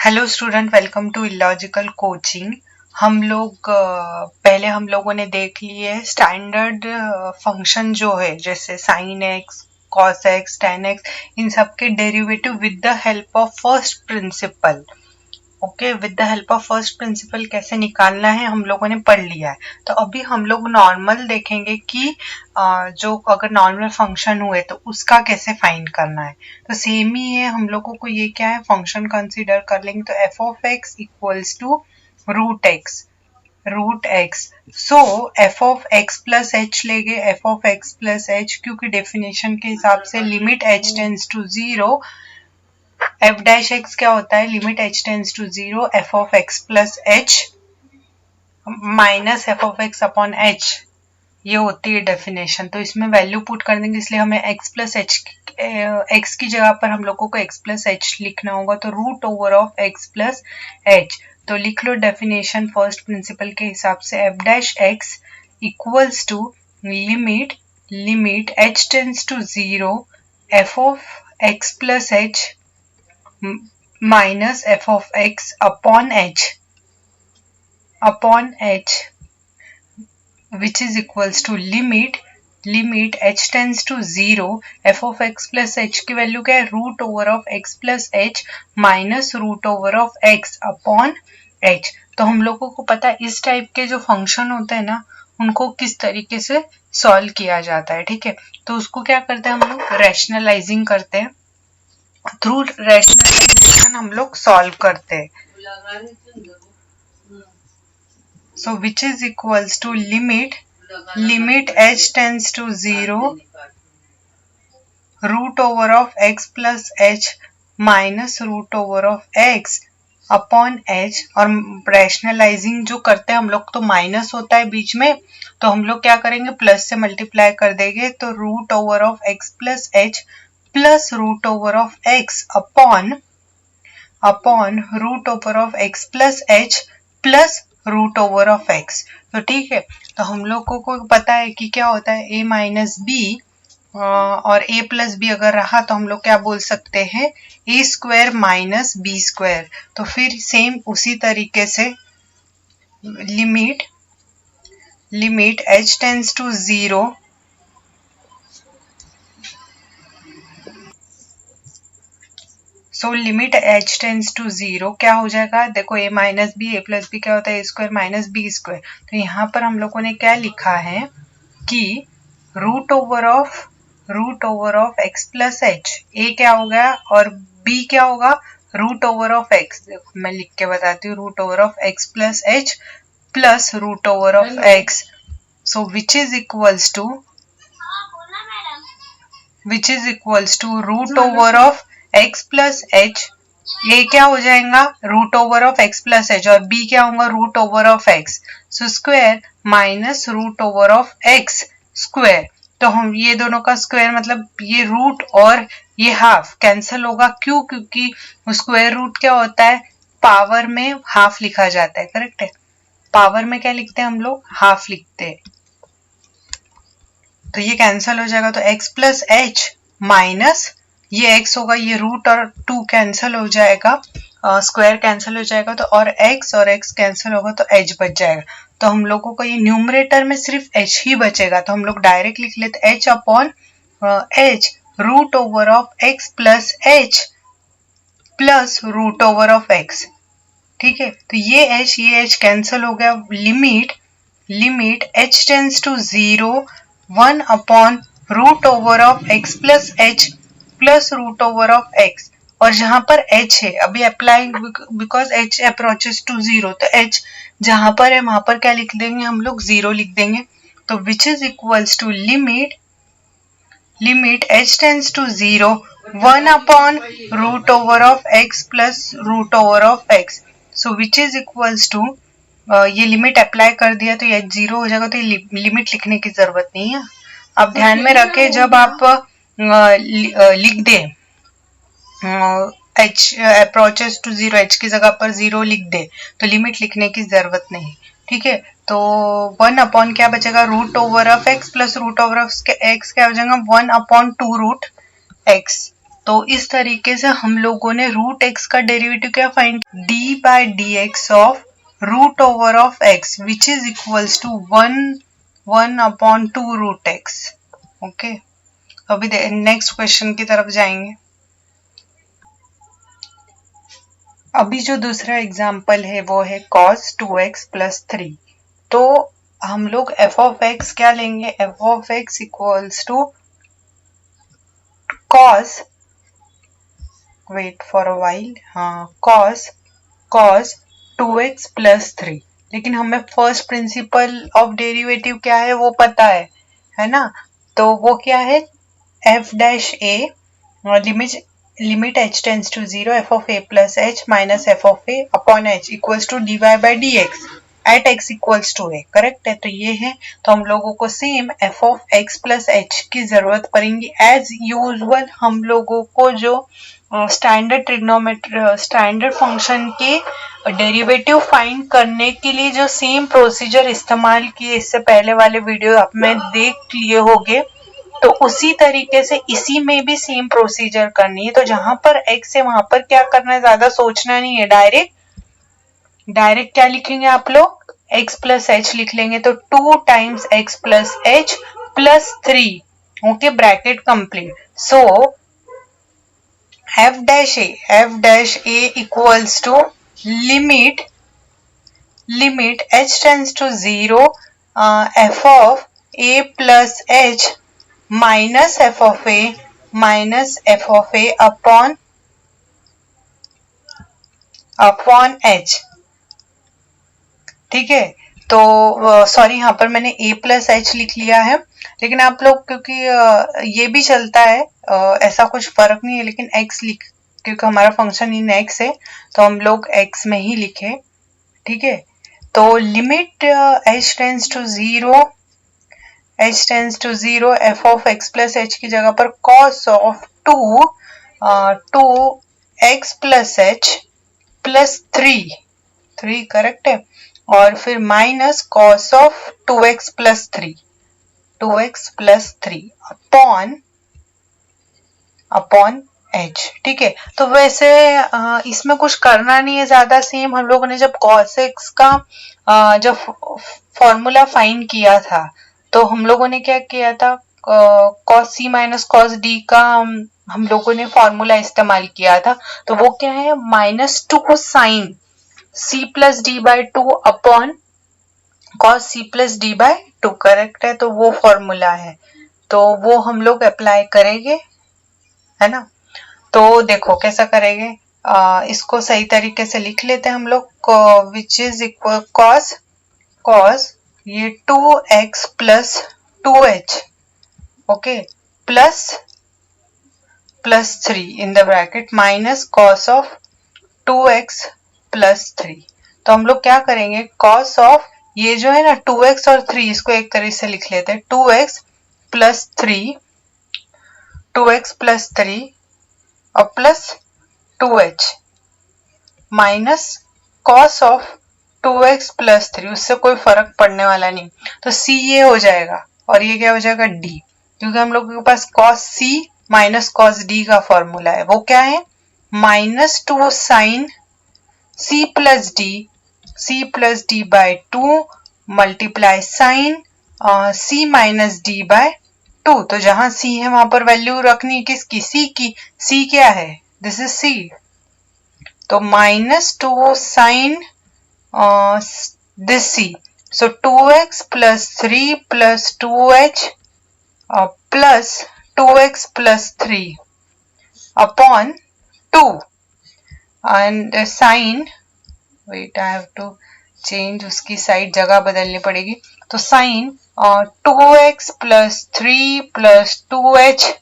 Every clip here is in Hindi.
Hello student, welcome to illogical coaching. पहले हम लोगों ने देख लिए स्टैंडर्ड फंक्शन जो है, जैसे sine x, cos x, tan x, इन सब के derivative with the help of first principle. Okay, with the help of first principle कैसे निकालना है हम लोगों ने पढ़ लिया है। तो अभी हम लोग नॉर्मल देखेंगे कि जो अगर नॉर्मल फंक्शन हुए तो उसका कैसे फाइंड करना है। तो सेम ही है, हम लोगों को ये क्या है, फंक्शन कंसीडर कर लेंगे। तो f of x equals to root x. So f of x plus h लेंगे, f of x plus h, क्योंकि डेफिनेशन के हिसाब से limit H tends to zero, f dash x क्या होता है, limit H tends to zero, F of x plus H minus F of x upon h, ये होती है डेफिनेशन। तो इसमें वैल्यू पुट कर देंगे, इसलिए हमें x प्लस एच, एक्स की जगह पर हम लोगों को x प्लस एच लिखना होगा। तो root over of x plus H, तो लिख लो डेफिनेशन फर्स्ट प्रिंसिपल के हिसाब से, F dash X equals to limit H tends to zero, F of x plus H minus F of x upon H which is equals to limit h tends to 0, f of x plus h की वैल्यू क्या है, root over of x plus h minus root over of x upon h। तो हम लोगों को पता है इस टाइप के जो फंक्शन होते हैं ना, उनको किस तरीके से सॉल्व किया जाता है। ठीक है, तो उसको क्या करते हैं हम लोग, रैशनलाइजिंग करते हैं। थ्रू रैशनलाइजेशन हम लोग सॉल्व करते हैं। So which is equals to limit h tends to 0, root over of x plus h minus root over of x upon h। और रैशनलाइजिंग जो करते हैं हम लोग, तो माइनस होता है बीच में, तो हम लोग क्या करेंगे, प्लस से मल्टीप्लाई कर देंगे। तो root over of x plus h plus root over of x upon root over of x plus h plus root over of x। तो ठीक है, तो हम लोगों को पता है कि क्या होता है, a माइनस बी और a प्लस बी अगर रहा तो हम लोग क्या बोल सकते हैं, a square minus B square. तो फिर सेम उसी तरीके से limit h tends to zero, so limit h tends to zero क्या हो जाएगा, देखो a minus B, a plus B क्या होता है, a square minus B square. तो यहाँ पर हम लोगों ने क्या लिखा है कि root over of x plus H, a क्या होगा और b क्या होगा, रूट ओवर ऑफ x। देखो मैं लिख के बताती हूँ, root over of x plus H plus root over of x। So which is equals to root over of x plus H, ये क्या हो जाएगा, root over of x plus H, और b क्या होगा, root over of x। So square minus root over of x square. तो हम ये दोनों का स्क्वायर मतलब ये रूट और ये हाफ कैंसिल होगा, क्यों, क्योंकि स्क्वायर रूट क्या होता है, पावर में हाफ लिखा जाता है। करेक्ट है, पावर में क्या लिखते हैं हम लोग, हाफ लिखते हैं। तो ये कैंसिल हो जाएगा, तो x प्लस एच माइनस ये x होगा, ये रूट और 2 कैंसिल हो जाएगा, स्क्वायर कैंसिल हो जाएगा, तो और x कैंसिल होगा, तो h बच जाएगा। तो हम लोगों को ये न्यूमरेटर में सिर्फ h ही बचेगा, तो हम लोग डायरेक्ट लिख लेते h upon h root over of x plus h plus root over of x। ठीक है, तो ये h कैंसिल हो गया। Limit h tends to 0, 1 upon root over of x plus h plus root over of x। और जहां पर h है, अभी apply because h approaches to 0, तो h जहां पर है वहां पर क्या लिख देंगे हम लोग, 0 लिख देंगे। तो which is equals to limit h tends to 0, 1 upon root over of x plus root over of x। So which is equals to, ये लिमिट अप्लाई कर दिया तो ये 0 हो जाएगा, तो ये लिमिट लिखने की जरूरत नहीं है। अब ध्यान में रखें, जब आप लिख दे h अप्रोचेस टू 0, h की जगह पर 0 लिख दे, तो लिमिट लिखने की जरूरत नहीं। ठीक है, तो 1 अपॉन क्या बचेगा, root over of x plus root over of x क्या हो जाएगा, 1 अपॉन 2 रूट x। तो इस तरीके से हम लोगों ने रूट एक्स का डेरिवेटिव क्या find, D by D X of root over of X which is equals to 1/2 root X. Okay, अभी नेक्स्ट क्वेश्चन की तरफ जाएंगे। अभी जो दूसरा एग्जाम्पल है वो है cos 2x + 3। तो हम लोग f ऑफ x क्या लेंगे, f of x equals to cos, wait for a while, हाँ cos 2x + 3। लेकिन हमें फर्स्ट प्रिंसिपल ऑफ डेरिवेटिव क्या है वो पता है ना, तो वो क्या है f dash a limit h tends to 0 f of a plus h minus f of a upon h equals to dy by dx at x equals to a। Correct है, तो ये है। तो हम लोगों को same f of x plus h की जरूरत पड़ेगी। एज यूजुअल हम लोगों को जो स्टैंडर्ड फंक्शन के डेरिवेटिव फाइंड करने के लिए जो सेम प्रोसीजर इस्तेमाल किए इससे पहले वाले वीडियो आप में देख लिए होंगे, तो उसी तरीके से इसी में भी सेम प्रोसीजर करनी है। तो जहां पर x है वहां पर क्या करना है, ज्यादा सोचना नहीं है, डायरेक्ट क्या लिखेंगे आप लोग, x प्लस एच लिख लेंगे। तो 2 times x plus H plus 3, okay, bracket complete. So f dash a equals to limit h tends to 0 f of a plus h minus f of a upon h। ठीक है, तो सॉरी यहाँ पर मैंने a प्लस एच लिख लिया है, लेकिन आप लोग क्योंकि ये भी चलता है, ऐसा कुछ फर्क नहीं है, लेकिन x क्योंकि हमारा फंक्शन इन x है तो हम लोग x में ही लिखे। ठीक है, तो limit h tends to 0 f of x plus h की जगह पर cos of 2x plus h plus 3 correct है, और फिर minus cos of 2x plus 3 upon h। ठीक है, तो वैसे इसमें कुछ करना नहीं है ज्यादा। सेम हम लोगों ने जब cos x का जब फॉर्मूला फाइंड किया था तो हम लोगों ने क्या किया था, cos c minus cos d का हम लोगों ने फॉर्मूला इस्तेमाल किया था। तो वो क्या है, -2 sin c plus D by 2 upon cos c plus D by 2। Correct है, तो वो फॉर्मूला है, तो वो हम लोग अप्लाई करेंगे, है ना। तो देखो कैसा करेंगे, इसको सही तरीके से लिख लेते हैं हम लोग, विच इज इक्वल cos ये 2x plus 2h, okay, plus 3 in the bracket minus cos of 2x plus 3। तो हम लोग क्या करेंगे, cos ऑफ ये जो है ना 2x और 3, इसको एक तरह से लिख लेते हैं, 2x प्लस 3 और plus 2h minus cos of 2x plus 3, उससे कोई फर्क पड़ने वाला नहीं। तो c ये हो जाएगा और ये क्या हो जाएगा d, क्योंकि हम लोगों के पास cos c minus cos d का फॉर्मूला है। वो क्या है, -2 sin c plus d by 2 multiply sin c minus d by 2। तो जहां c है वहां पर वैल्यू रखनी है किसकी, c की। c क्या है, दिस इज c। तो -2 sin this c, so 2x plus 3 plus 2h plus 2x plus 3 upon 2 and sin, wait I have to change, उसकी साइड जगह बदलनी पड़ेगी। तो sin 2x plus 3 plus 2h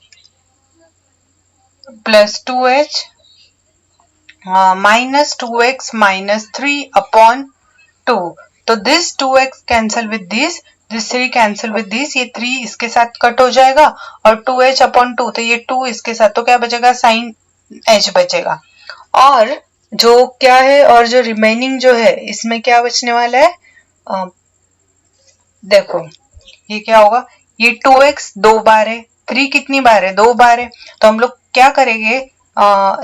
minus 2x minus 3 upon 2। तो this 2x cancel with this 3 cancel with this, ये 3 इसके साथ कट हो जाएगा और 2h upon 2, तो ये 2 इसके साथ, तो क्या बचेगा, sin h बचेगा। और जो क्या है, और जो रिमेनिंग जो है इसमें क्या बचने वाला है, देखो ये क्या होगा, ये 2x 2 बार है, 3 कितनी बार है, 2 बार है, तो हम लोग क्या करेंगे,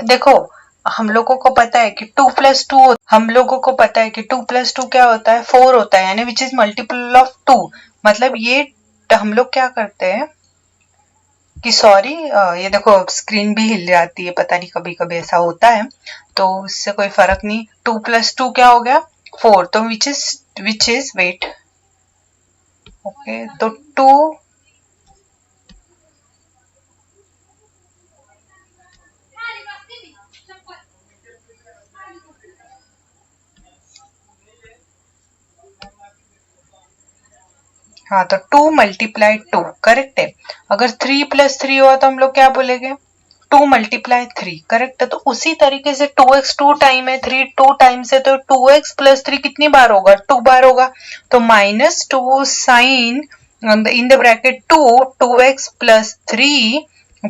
देखो हम लोगों को पता है कि 2 + 2, हम लोगों को पता है कि 2 + 2 क्या होता है, 4 होता है, यानी विच इज मल्टीपल ऑफ 2। मतलब ये हम लोग क्या करते हैं कि सॉरी, ये देखो स्क्रीन भी हिल जाती है, पता नहीं कभी कभी ऐसा होता है, तो इससे कोई फर्क नहीं। 2 + 2 क्या हो गया, 4, तो विच इज वेट, ओके, तो 2, हाँ तो 2 × 2 करेक्ट है। अगर 3 + 3 हुआ तो हम लोग क्या बोलेंगे, 2 × 3 करेक्ट है। तो उसी तरीके से 2x 2 टाइम है, 3 2 टाइम्स है, तो 2x + 3 कितनी बार होगा, 2 बार होगा। तो -2 sine in the bracket 2 2x + 3 +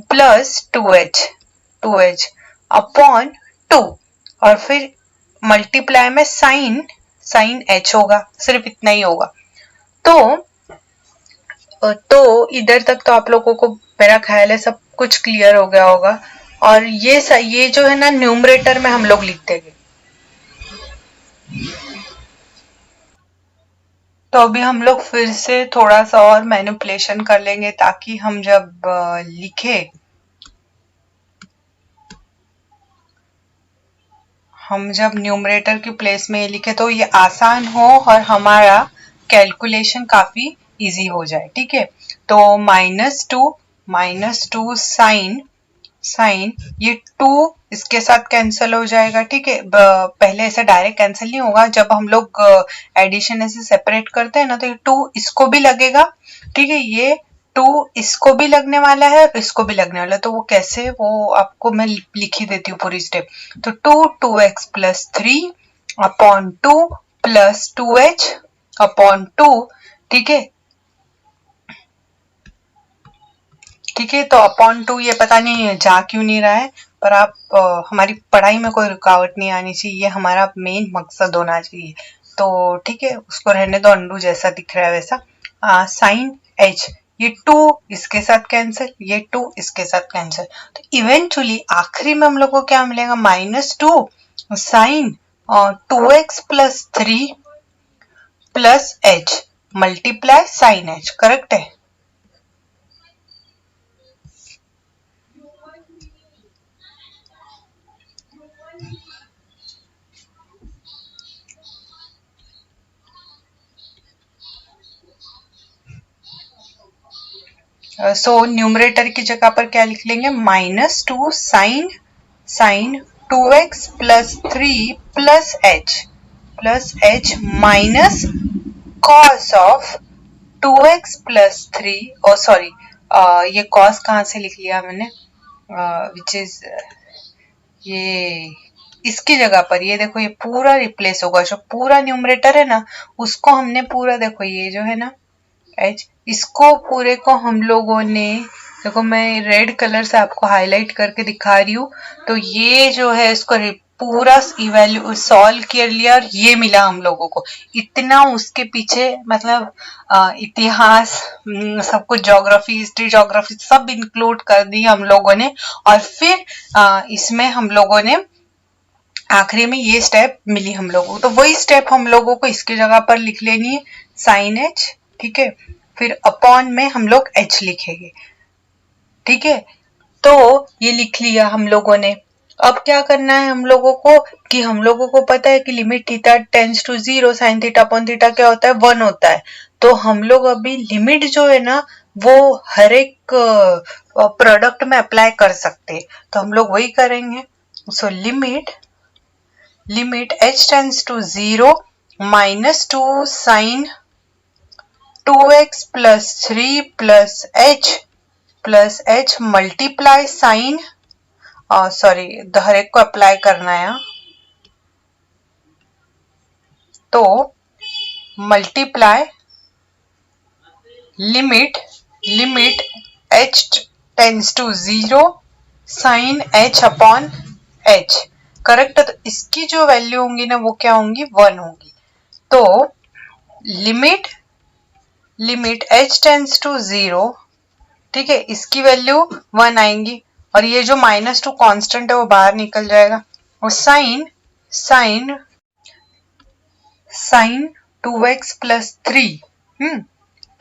2h upon 2, और फिर मल्टीप्लाई में साइन h होगा, सिर्फ इतना ही होगा। तो इधर तक तो आप लोगों को मेरा ख्याल है सब कुछ क्लियर हो गया होगा। और ये जो है ना न्यूमरेटर में हम लोग लिख देंगे। तो अभी हम लोग फिर से थोड़ा सा और मैनिपुलेशन कर लेंगे, ताकि हम जब लिखे, हम जब न्यूमरेटर की प्लेस में लिखे तो ये आसान हो और हमारा कैलकुलेशन काफी इजी हो जाए, ठीक है। तो -2 साइन ये 2 इसके साथ कैंसिल हो जाएगा, ठीक है। पहले ऐसे डायरेक्ट कैंसिल नहीं होगा, जब हम लोग एडिशन ऐसे सेपरेट करते हैं ना, तो ये 2 इसको भी लगेगा, ठीक है, ये 2 इसको भी लगने वाला है और इसको भी लगने वाला है। तो वो कैसे, वो आपको मैं लिख ही देती हूँ पूरी स्टेप। तो 2x + 3 अपॉन 2 + 2h अपॉन 2, ठीक है, ठीक है। तो अपॉन 2 ये पता नहीं जा क्यों नहीं रहा है, पर आप हमारी पढ़ाई में कोई रुकावट नहीं आनी चाहिए, ये हमारा मेन मकसद होना चाहिए। तो ठीक है, उसको रहने दो, अंडू जैसा दिख रहा है वैसा। साइन h, ये 2 इसके साथ कैंसिल, ये 2 इसके साथ कैंसिल, तो इवेंचुअली आखिरी में हम लोग को क्या मिलेगा, -2 sine 2x + 3 + h multiply sine h, correct है। सो न्यूमरेटर की जगह पर क्या लिख लेंगे, -2 sine 2x + 3 + h minus cos of 2x + 3, oh sorry, ये कॉस कहाँ से लिख लिया मैंने, विच इज ये इसकी जगह पर, ये देखो ये पूरा रिप्लेस होगा, जो पूरा न्यूमरेटर है ना उसको हमने पूरा, देखो ये जो है ना h, इसको पूरे को हम लोगों ने, देखो मैं रेड कलर से आपको हाईलाइट करके दिखा रही हूँ, तो ये जो है इसको पूरा इवैल्यू सॉल्व कर लिया और ये मिला हम लोगों को। इतना उसके पीछे मतलब इतिहास, सब कुछ, ज्योग्राफी, हिस्ट्री, ज्योग्राफी सब इंक्लूड कर दी हम लोगों ने। और फिर इसमें हम लोगों ने आखिरी में ये स्टेप मिली हम लोगों को, तो वही स्टेप हम लोगों को इसकी जगह पर लिख लेनी है, साइन h, ठीक है, फिर अपॉन में हम लोग h लिखेंगे, ठीक है। तो ये लिख लिया हम लोगों ने। अब क्या करना है हम लोगों को, कि हम लोगों को पता है कि limit theta tends to 0 sine theta upon theta क्या होता है, 1 होता है। तो हम लोग अभी लिमिट जो है ना वो हर एक प्रोडक्ट में अप्लाई कर सकते हैं, तो हम लोग वही करेंगे। So limit h tends to 0 -2 sine 2x + 3 + h multiply sine, sorry हर एक को अप्लाई करना है, तो multiply limit h tends to 0 sine h upon h, correct है। तो इसकी जो वैल्यू होंगी ना वो क्या होंगी, 1 होगी। तो लिमिट h टेंड्स टू 0, ठीक है, इसकी वैल्यू 1 आएंगी, और ये जो -2 कांस्टेंट है वो बाहर निकल जाएगा और साइन 2x + 3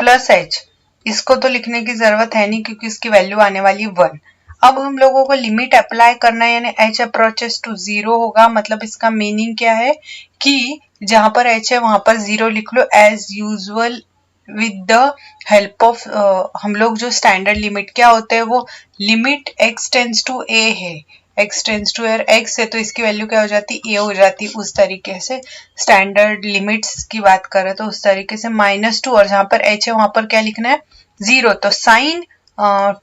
प्लस h, इसको तो लिखने की जरूरत है नहीं क्योंकि इसकी वैल्यू आने वाली 1। अब हम लोगों को लिमिट अप्लाई करना है यानी h अप्रोचेस टू 0 होगा, मतलब इसका मीनिंग क्या है कि जहां पर h है वहां पर 0 लिख लो as usual with the help of हम लोग जो स्टैंडर्ड लिमिट क्या होते हैं वो limit x tends to a है, x टेंड्स टू x है तो इसकी वैल्यू क्या हो जाती है a हो जाती है। उस तरीके से स्टैंडर्ड लिमिट्स की बात करें तो उस तरीके से -2 और जहां पर h है वहां पर क्या लिखना है 0, तो sine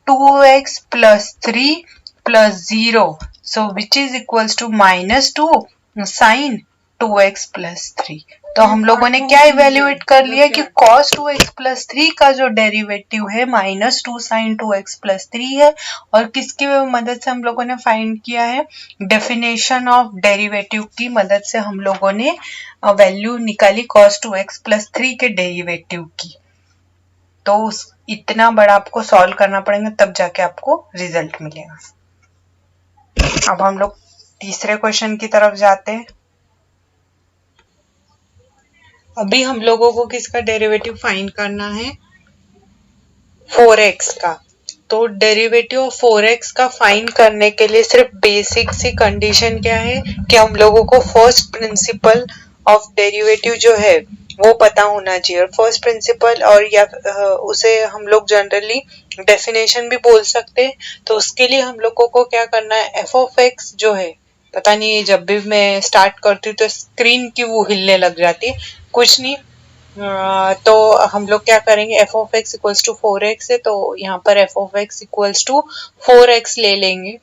2x + 3 + 0 so which is equals to -2 sine 2x + 3। तो हम लोगों ने क्या इवेल्युएट कर लिया कि cos 2x + 3 का जो डेरिवेटिव है -2 sin 2x + 3 है, और किसकी मदद से हम लोगों ने फाइंड किया है, डेफिनेशन ऑफ डेरिवेटिव की मदद से हम लोगों ने वैल्यू निकाली cos 2x + 3 के डेरिवेटिव की। तो इतना बड़ा आपको सॉल्व करना पड़ेगा तब जाके आपको रिजल्ट मिलेगा। अब हम लोग तीसरे क्वेश्चन की तरफ जाते हैं। अभी हम लोगों को किसका डेरिवेटिव फाइंड करना है, 4x का। तो डेरिवेटिव ऑफ 4x का फाइंड करने के लिए सिर्फ बेसिक सी कंडीशन क्या है कि हम लोगों को फर्स्ट प्रिंसिपल ऑफ डेरिवेटिव जो है वो पता होना चाहिए। और फर्स्ट प्रिंसिपल और या उसे हम लोग जनरली डेफिनेशन भी बोल सकते हैं। तो उसके लिए हम लोगों को क्या करना है, f(x) जो है, पता नहीं जब भी मैं स्टार्ट करती हूँ तो स्क्रीन की वो हिलने लग जाती है, कुछ नहीं। तो हम लोग क्या करेंगे, f(x) = 4x है तो यहाँ पर f(x) = 4x ले लेंगे,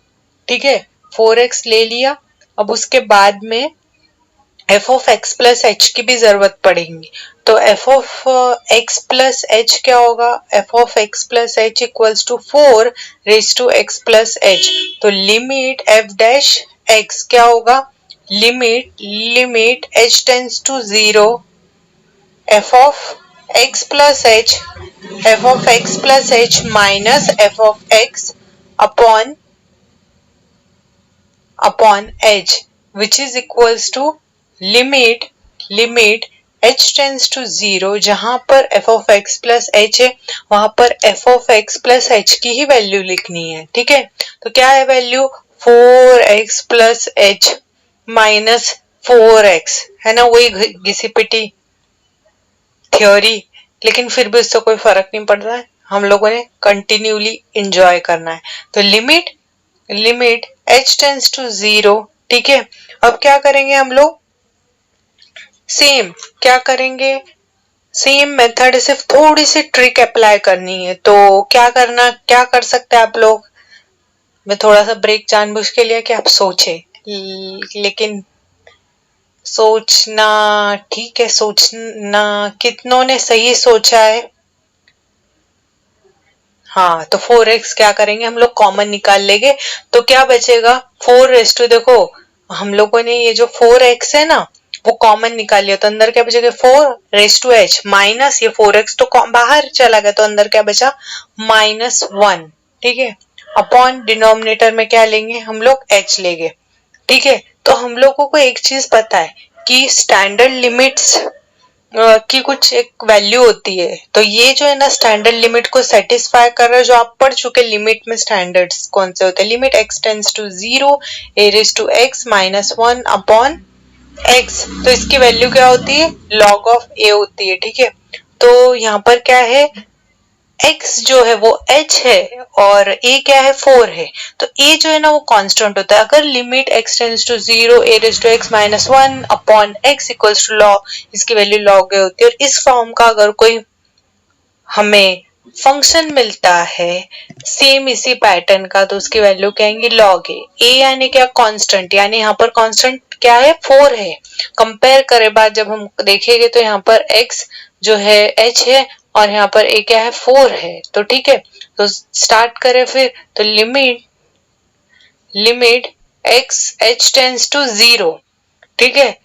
ठीक है। 4x ले लिया, अब उसके बाद में f(x + h) की भी जरूरत पड़ेगी। तो f(x + h) क्या होगा, f(x + h) = 4x + h। तो लिमिट f' क्या होगा, limit h tends to 0 f(x + h) minus f(x) upon h, which is equals to limit h tends to 0, जहां पर f(x + h) है वहां पर f(x + h) की ही वैल्यू लिखनी है, ठीक है। तो क्या है value, 4x + h minus 4x, है ना, वही घिसी पिटी थ्योरी, लेकिन फिर भी उससे कोई फर्क नहीं पड़ रहा है, हम लोगों ने कंटिन्यूली एंजॉय करना है। तो लिमिट h टेंड्स टू 0, ठीक है। अब क्या करेंगे हम लोग, क्या करेंगे, सेम मेथड, सिर्फ थोड़ी सी ट्रिक अप्लाई करनी है। तो क्या कर सकते हैं आप लोग, मैं थोड़ा सा ब्रेक जानबूझ के लिया कि आप सोचे, लेकिन सोचना ठीक है, सोचना कितनों ने सही सोचा है। हाँ, तो 4x क्या करेंगे हम लोग, कॉमन निकाल लेंगे तो क्या बचेगा, 4 देखो हम लोगों ने ये जो 4x है ना वो कॉमन निकाल लिया, तो अंदर क्या बचेगा 4h माइनस ये 4x तो बाहर चला गया, तो अंदर क्या बचा -1, ठीक है। अपॉन डिनोमिनेटर में क्या लेंगे हम लोग, h लेंगे, ठीक है। तो हम लोगों को एक चीज पता है कि स्टैंडर्ड लिमिट्स की कुछ एक वैल्यू होती है, तो ये जो है ना स्टैंडर्ड लिमिट को सेटिस्फाई कर रहा है, जो आप पढ़ चुके लिमिट में स्टैंडर्ड्स कौन से होते हैं, limit x tends to 0 a⁻x - 1 upon x, तो इसकी वैल्यू क्या होती है, log ऑफ a होती है, ठीक है। तो यहाँ पर क्या है, x जो है वो h है और a क्या है 4 है, तो a जो है ना वो कांस्टेंट होता है। अगर limit x tends to 0 a⁻x - 1 upon x equals to log, इसकी वैल्यू log a होती है। और इस फॉर्म का अगर कोई हमें फंक्शन मिलता है सेम इसी पैटर्न का, तो उसकी वैल्यू कहेंगे log a यानी क्या, कांस्टेंट, यानी यहाँ पर कांस्टेंट क्या है 4 है। कंपेयर करे बाद जब हम देखेंगे तो यहाँ पर x जो है h है और यहाँ पर a क्या है 4 है, तो ठीक है। तो स्टार्ट करें फिर, तो limit x h tends to 0, ठीक है,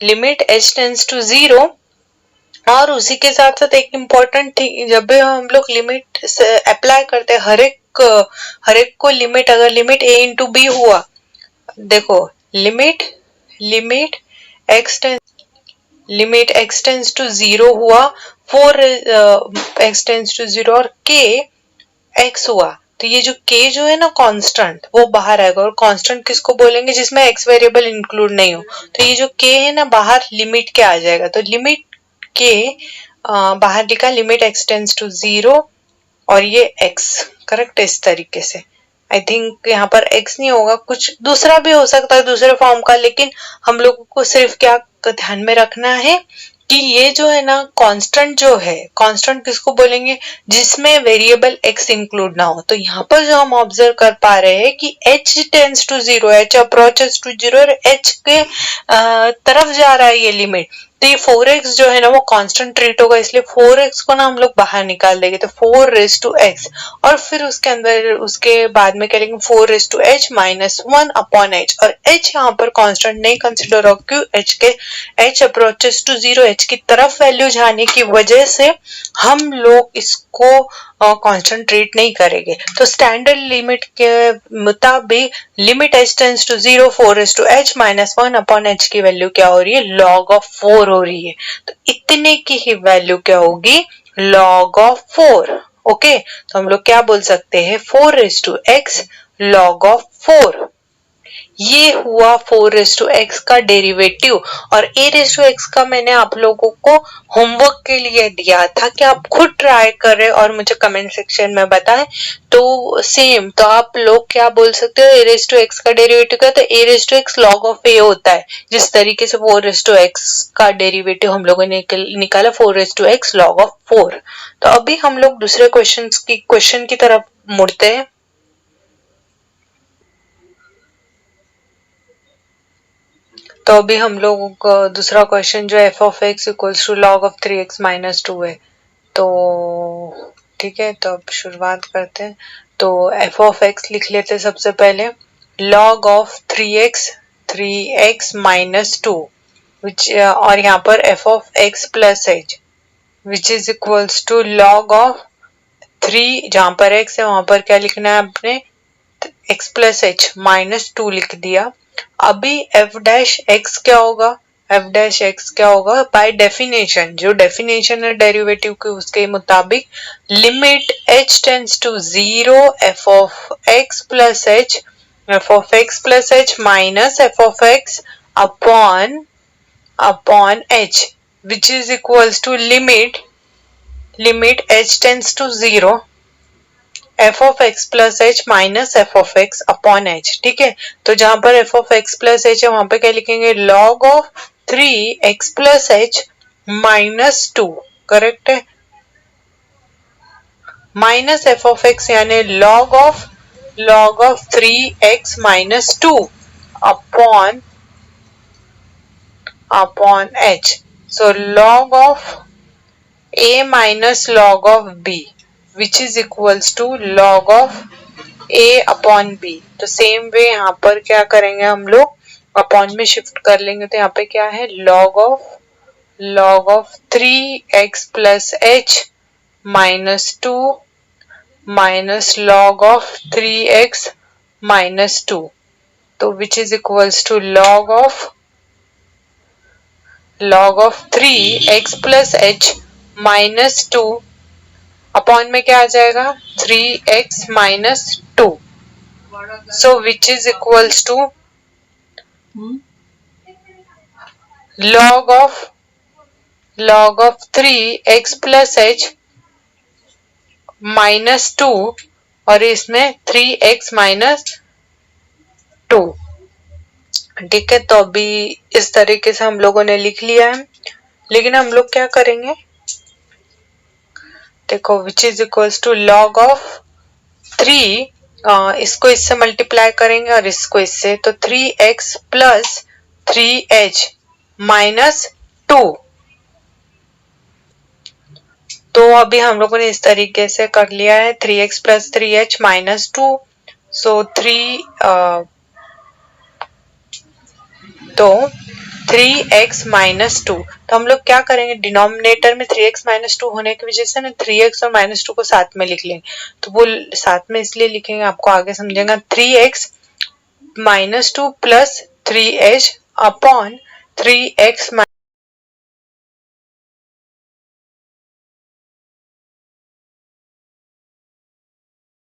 लिमिट h टेंड्स टू 0 और उसी के साथ साथ एक इम्पॉर्टेंट थिंग, जब भी हम लोग लिमिट अप्लाई करते हैं, हर एक को लिमिट, अगर लिमिट a इंटू बी हुआ, देखो limit limit x tends to 0 हुआ, 4 x टेंस टू 0 और k x हुआ, तो ये जो k जो है ना कांस्टेंट, वो बाहर आएगा। और कांस्टेंट किसको बोलेंगे? जिसमें x वेरिएबल इंक्लूड नहीं हो। तो ये जो k है ना बाहर लिमिट के आ जाएगा, तो लिमिट k बाहर लिखा लिमिट x टेंस टू 0 और ये x, करेक्ट। इस तरीके से आई थिंक यहाँ पर x नहीं होगा, कुछ दूसरा भी हो सकता है, दूसरे फॉर्म का, लेकिन हम लोगों को सिर्फ क्या ध्यान में रखना है कि ये जो है ना कांस्टेंट जो है, कांस्टेंट किसको बोलेंगे? जिसमें वेरिएबल x इंक्लूड ना हो। तो यहाँ पर जो हम ऑब्जर्व कर पा रहे हैं कि h tends to 0, h approaches to 0 और h के तरफ जा रहा है ये लिमिट। तो ये 4x जो है ना वो कांस्टेंट ट्रीट होगा, इसलिए 4x को ना हम लोग बाहर निकाल देंगे, तो 4 रेज टू x, और फिर उसके अंदर उसके बाद में करेंगे 4 raise to h minus 1 upon h, और h यहाँ पर कांस्टेंट नहीं कंसिडर होगा क्यों? h अप्रोचेस टू 0, h की तरफ वैल्यू जाने की वजह से हम लोग इसको कांस्टेंट ट्रीट नहीं करेंगे। तो स्टैंडर्ड लिमिट के मुताबिक limit h tends to 0, 4 raise to h minus 1 upon h की वैल्यू क्या हो रही है? log ऑफ 4 हो रही है। तो इतने की ही वैल्यू क्या होगी? log of 4। ओके, तो हम लोग क्या बोल सकते हैं? 4 raise to x log of 4। ये हुआ 4 रेज टू x का डेरिवेटिव, और a रेज टू x का मैंने आप लोगों को होमवर्क के लिए दिया था कि आप खुद ट्राई करें और मुझे कमेंट सेक्शन में बताएं। तो सेम, तो आप लोग क्या बोल सकते हो? a रेज टू x का डेरिवेटिव का, तो a raise to x log of a होता है, जिस तरीके से 4 रेज टू x का डेरिवेटिव हम लोगों ने निकाला 4 raise to x log of 4। तो अभी हम लोग दूसरे क्वेश्चन की तरफ मुड़ते हैं। तो अभी हम लोगों का दूसरा क्वेश्चन जो f of x equals to log of 3x minus 2 है। तो ठीक है, तो अब शुरुआत करते हैं। तो f ऑफ x लिख लेते हैं सबसे पहले, log ऑफ 3x माइनस 2 और यहाँ पर f of x plus h which is equals to log of 3, जहाँ पर x है वहां पर क्या लिखना है आपने? x प्लस h माइनस 2 लिख दिया। अभी f डैश x क्या होगा? f डैश x क्या होगा? बाय डेफिनेशन, जो डेफिनेशन है डेरिवेटिव की उसके मुताबिक limit h tends to 0 f of x plus h minus f of x upon h which is equals to limit h tends to 0 f of x plus h minus f of x upon h। ठीक है, तो जहां पर f of x plus h है वहां पे क्या लिखेंगे? log of 3x plus h minus 2, correct है, माइनस f ऑफ x यानी log of 3x minus 2 upon h। So log of a minus log of b which is equals to log of a upon b। तो सेम वे यहाँ पर क्या करेंगे हम लोग? अपॉन में शिफ्ट कर लेंगे, तो यहाँ पे क्या है? log of 3x plus h minus 2 minus log of 3x minus 2, तो which is equals to log of 3x plus h minus 2 upon में क्या आ जाएगा? 3x minus 2, so which is equals to log of 3x plus h minus 2 और इसमें 3x minus 2। ठीक है, तो अभी इस तरीके से हम लोगों ने लिख लिया है, लेकिन हम लोग क्या करेंगे? देखो which is equals to log of 3, इसको इससे मल्टीप्लाई करेंगे और इसको इससे, तो 3x प्लस 3h माइनस 2। तो अभी हम लोगों ने इस तरीके से कर लिया है 3x प्लस 3h माइनस 2। सो 3 तो 3x माइनस 2। तो हम लोग क्या करेंगे, डिनोमिनेटर में 3x माइनस 2 होने की वजह से ना 3x और माइनस 2 को साथ में लिख लेंगे। तो वो साथ में इसलिए लिखेंगे, आपको आगे समझेगा। 3x minus 2 plus 3h upon 3x